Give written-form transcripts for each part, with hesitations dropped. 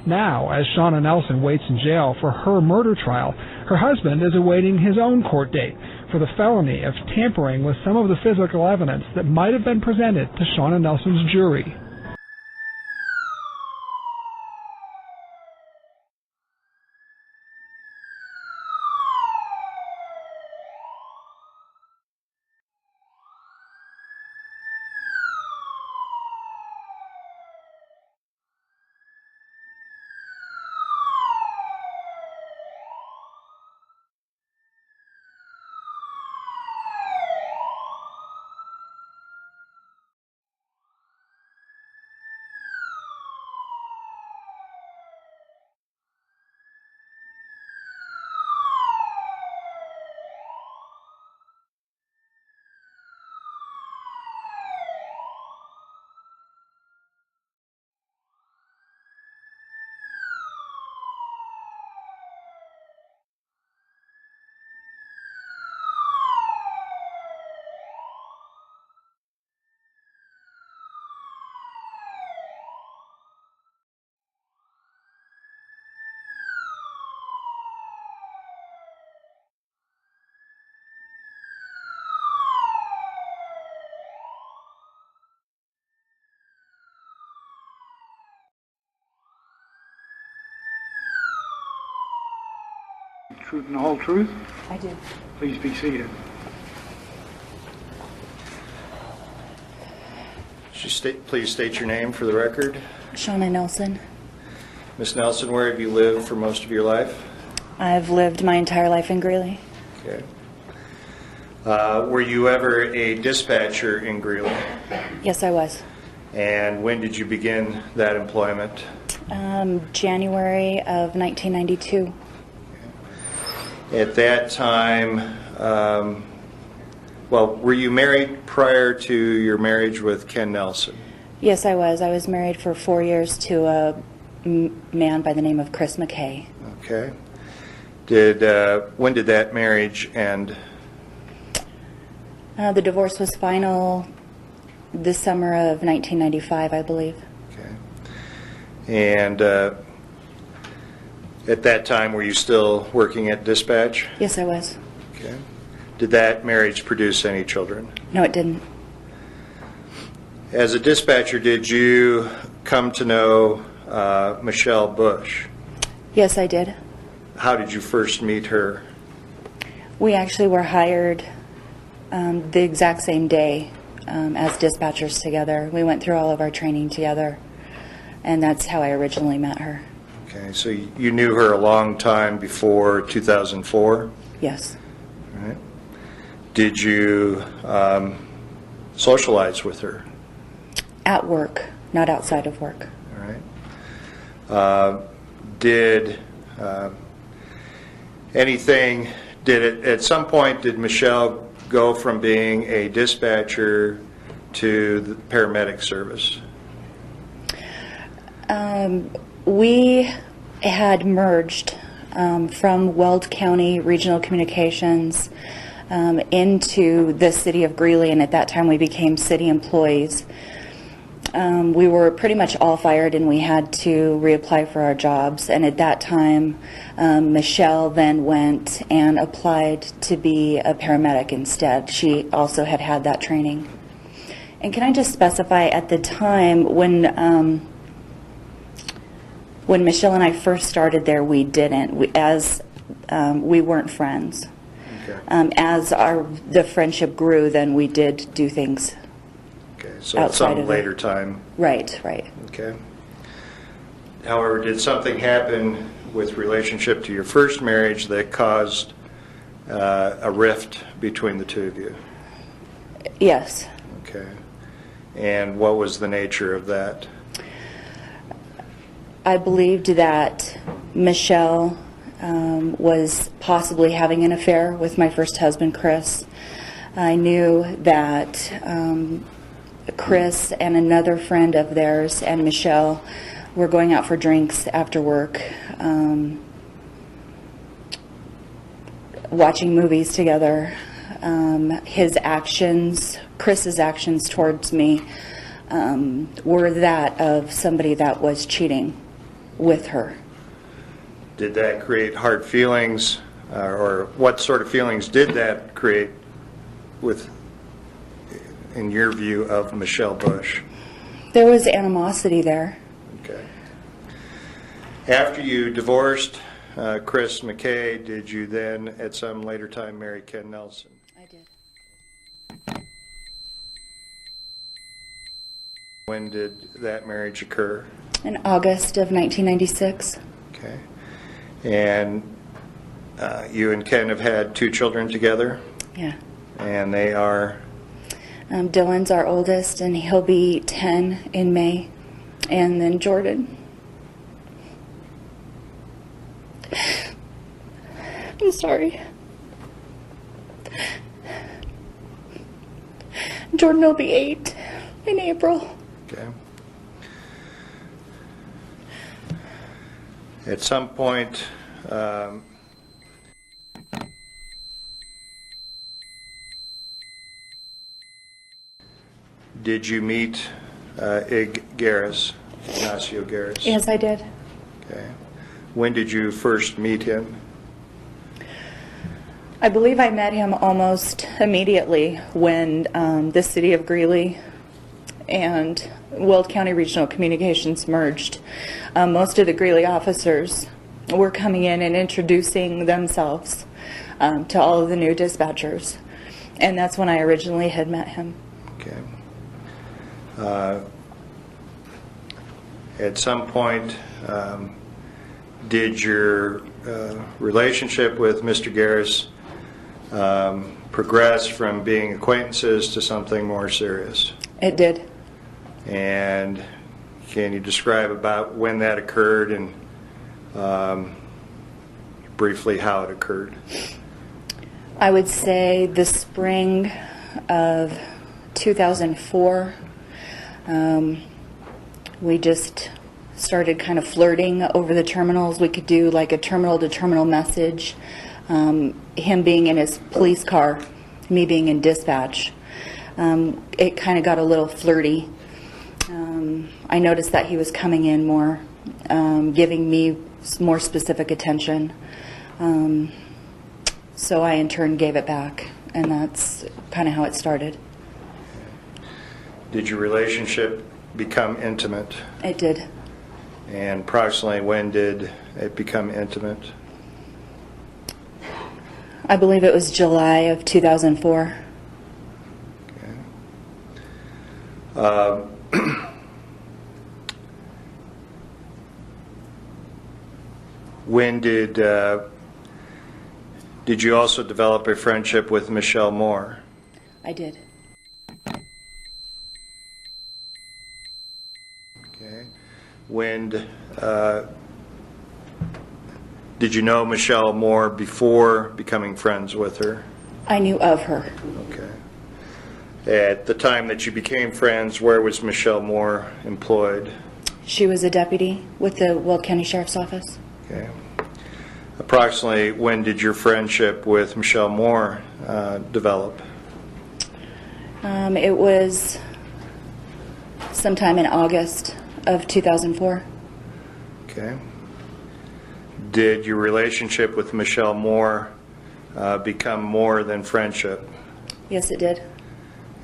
Now, as Shauna Nelson waits in jail for her murder trial, her husband is awaiting his own court date for the felony of tampering with some of the physical evidence that might have been presented to Shauna Nelson's jury. Truth and the whole truth? I do. Please be seated. Please state your name for the record. Shauna Nelson. Ms. Nelson, where have you lived for most of your life? I've lived my entire life in Greeley. Okay. Were you ever a dispatcher in Greeley? Yes, I was. And when did you begin that employment? January of 1992. At that time, were you married prior to your marriage with Ken Nelson? Yes, I was. I was married for 4 years to a man by the name of Chris McKay. Okay. When did that marriage end? The divorce was final this summer of 1995, I believe. Okay. And at that time, were you still working at dispatch? Yes, I was. Okay. Did that marriage produce any children? No, it didn't. As a dispatcher, did you come to know Michelle Bush? Yes, I did. How did you first meet her? We actually were hired the exact same day as dispatchers together. We went through all of our training together, and that's how I originally met her. Okay, so you knew her a long time before 2004? Yes. All right. Did you socialize with her? At work, not outside of work. All right. At some point, did Michelle go from being a dispatcher to the paramedic service? We had merged from Weld County Regional Communications into the city of Greeley, and at that time we became city employees. We were pretty much all fired, and we had to reapply for our jobs, and at that time Michelle then went and applied to be a paramedic instead. She also had that training. And can I just specify, at the time when Michelle and I first started there, we didn't. We weren't friends. Okay. As the friendship grew, then we did do things. Okay, so at some later time. Right. Okay. However, did something happen with relationship to your first marriage that caused a rift between the two of you? Yes. Okay. And what was the nature of that? I believed that Michelle was possibly having an affair with my first husband, Chris. I knew that Chris and another friend of theirs and Michelle were going out for drinks after work, watching movies together. Chris's actions towards me were that of somebody that was cheating. with her. Did that create hard feelings, or what sort of feelings did that create with, in your view, of Michelle Bush? There was animosity there. Okay. After you divorced Chris McKay, did you then at some later time marry Ken Nelson? I did. When did that marriage occur? In August of 1996. Okay. And you and Ken have had 2 children together? Yeah. And they are? Dylan's our oldest, and he'll be 10 in May. And then Jordan. I'm sorry. Jordan will be 8 in April. Okay. At some point, did you meet Garris, Ignacio Garris? Yes, I did. Okay. When did you first meet him? I believe I met him almost immediately when the city of Greeley and Weld County Regional Communications merged. Most of the Greeley officers were coming in and introducing themselves to all of the new dispatchers, and that's when I originally had met him. Okay. At some point, did your relationship with Mr. Garris progress from being acquaintances to something more serious? It did. And can you describe about when that occurred and briefly how it occurred? I would say the spring of 2004. We just started kind of flirting over the terminals. We could do like a terminal-to-terminal message. Him being in his police car, me being in dispatch. It kind of got a little flirty. I noticed that he was coming in more, giving me more specific attention. So I in turn gave it back, and that's kind of how it started. Did your relationship become intimate? It did. And approximately when did it become intimate? I believe it was July of 2004. Okay. When did you also develop a friendship with Michelle Moore? I did. Okay. When did you know Michelle Moore before becoming friends with her? I knew of her. Okay. At the time that you became friends, where was Michelle Moore employed? She was a deputy with the Weld County Sheriff's Office. Okay. Approximately when did your friendship with Michelle Moore develop? It was sometime in August of 2004. Okay. Did your relationship with Michelle Moore become more than friendship? Yes, it did.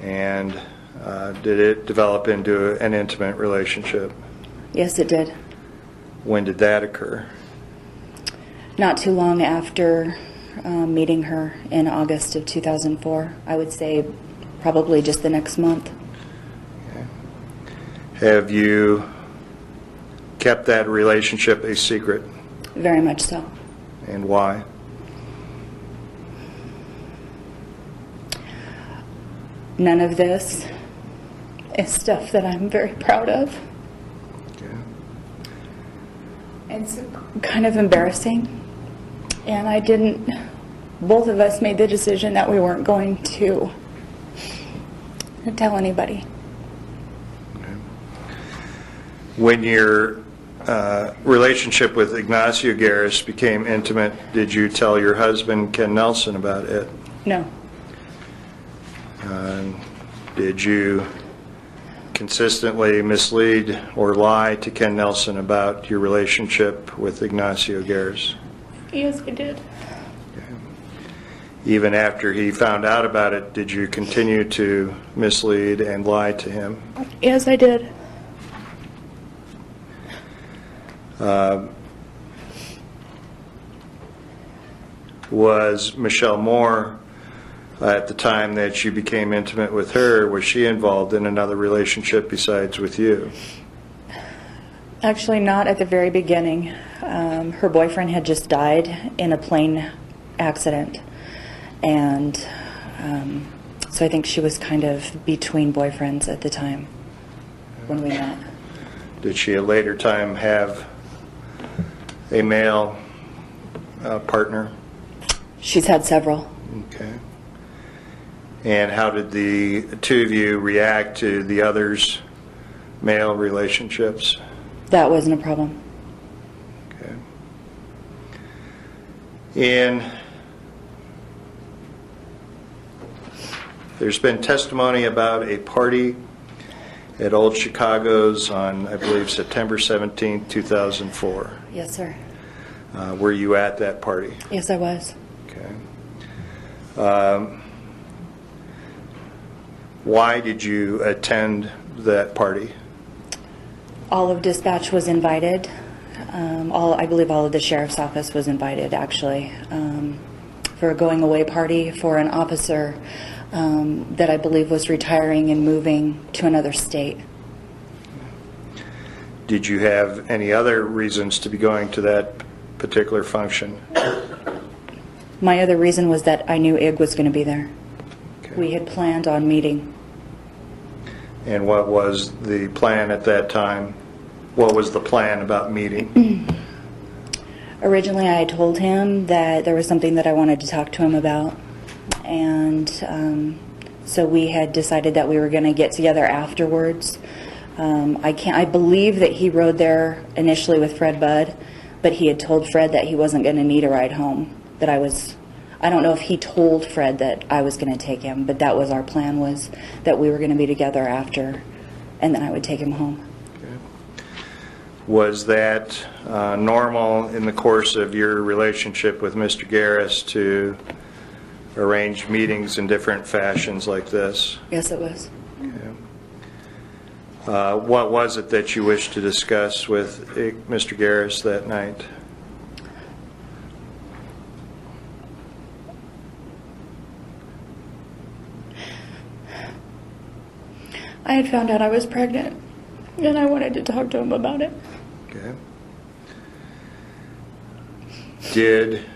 And did it develop into an intimate relationship? Yes, it did. When did that occur? Not too long after meeting her in August of 2004. I would say probably just the next month. Okay. Have you kept that relationship a secret? Very much so. And why? None of this is stuff that I'm very proud of. Okay. It's kind of embarrassing. And both of us made the decision that we weren't going to tell anybody. Okay. When your relationship with Ignacio Garris became intimate, did you tell your husband, Ken Nelson, about it? No. Did you consistently mislead or lie to Ken Nelson about your relationship with Ignacio Garris? Yes, I did. Even after he found out about it, did you continue to mislead and lie to him? Yes, I did. Was Michelle Moore, at the time that you became intimate with her, was she involved in another relationship besides with you? Actually, not at the very beginning. Her boyfriend had just died in a plane accident. And so I think she was kind of between boyfriends at the time when we met. Did she at a later time have a male partner? She's had several. Okay. And how did the two of you react to the others' male relationships? That wasn't a problem. Okay. And there's been testimony about a party at Old Chicago's on, I believe, September 17, 2004. Yes, sir. Were you at that party? Yes, I was. Okay. Why did you attend that party? All of dispatch was invited. I believe all of the sheriff's office was invited, actually, for a going away party for an officer that I believe was retiring and moving to another state. Did you have any other reasons to be going to that particular function? My other reason was that I knew Ig was going to be there. Okay. We had planned on meeting. And what was the plan at that time? What was the plan about meeting? Originally, I told him that there was something that I wanted to talk to him about. And so we had decided that we were going to get together afterwards. I believe that he rode there initially with Fred Budd, but he had told Fred that he wasn't going to need a ride home. I don't know if he told Fred that I was going to take him, but that was our plan, was that we were going to be together after, and then I would take him home. Okay. Was that normal in the course of your relationship with Mr. Garris to arrange meetings in different fashions like this? Yes, it was. Okay. What was it that you wished to discuss with Mr. Garris that night? I had found out I was pregnant, and I wanted to talk to him about it. Okay. Did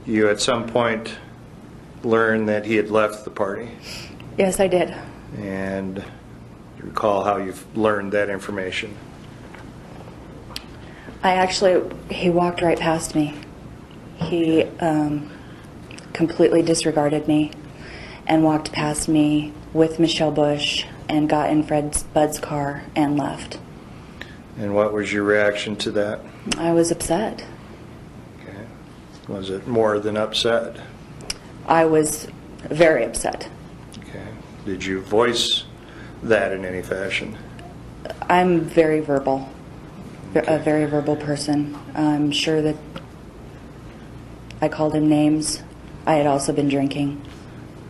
you at some point learn that he had left the party? Yes, I did. And you recall how you learned that information? He walked right past me. He completely disregarded me and walked past me with Michelle Bush and got in Fred Budd's car and left. And what was your reaction to that? I was upset. Okay. Was it more than upset? I was very upset. Okay. Did you voice that in any fashion? I'm very verbal, Okay. a very verbal person. I'm sure that I called him names. I had also been drinking.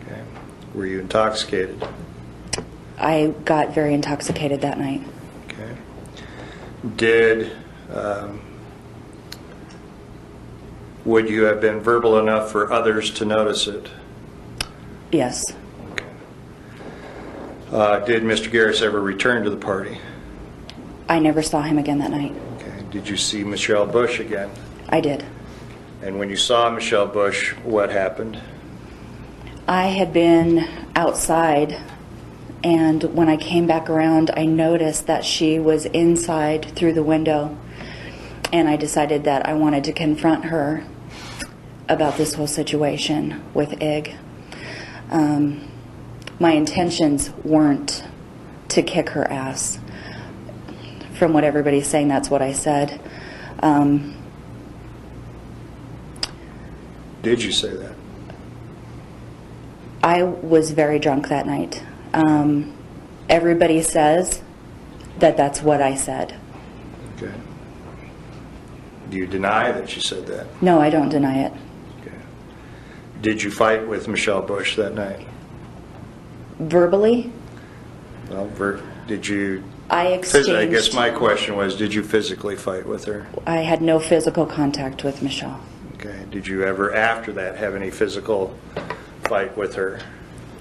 Okay. Were you intoxicated? I got very intoxicated that night. Okay. Did would you have been verbal enough for others to notice it? Yes. Okay. Did Mr. Garris ever return to the party? I never saw him again that night. Okay. Did you see Michelle Bush again? I did. And when you saw Michelle Bush, what happened? I had been outside, and when I came back around, I noticed that she was inside through the window, and I decided that I wanted to confront her about this whole situation with Ig. My intentions weren't to kick her ass. From what everybody's saying, that's what I said. Did you say that? I was very drunk that night. Everybody says that that's what I said. Okay. Do you deny that you said that? No, I don't deny it. Okay. Did you fight with Michelle Bush that night? Verbally, Well, did you? I exchanged. I guess my question was, did you physically fight with her? I had no physical contact with Michelle. Okay. Did you ever, after that, have any physical fight with her?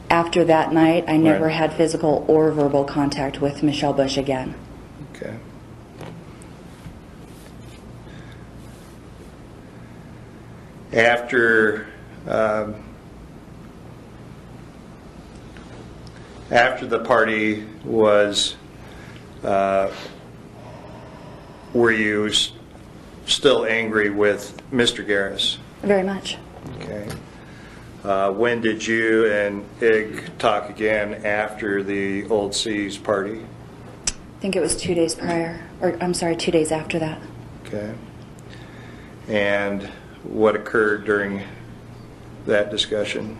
After that night, I never Right. had physical or verbal contact with Michelle Bush again. Okay. After the party was, were you still angry with Mr. Garris? Very much. Okay. When did you and Ig talk again after the Old Seas party? I think it was 2 days prior, or I'm sorry, 2 days after that. Okay. And what occurred during that discussion?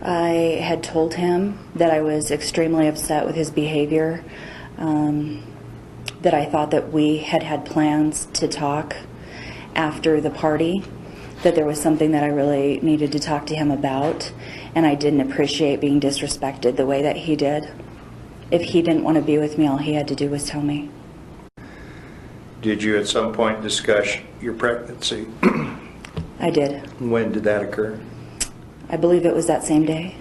I had told him that I was extremely upset with his behavior, that I thought that we had had plans to talk after the party, that there was something that I really needed to talk to him about, and I didn't appreciate being disrespected the way that he did. If he didn't want to be with me, all he had to do was tell me. Did you at some point discuss your pregnancy? I did. When did that occur? I believe it was that same day.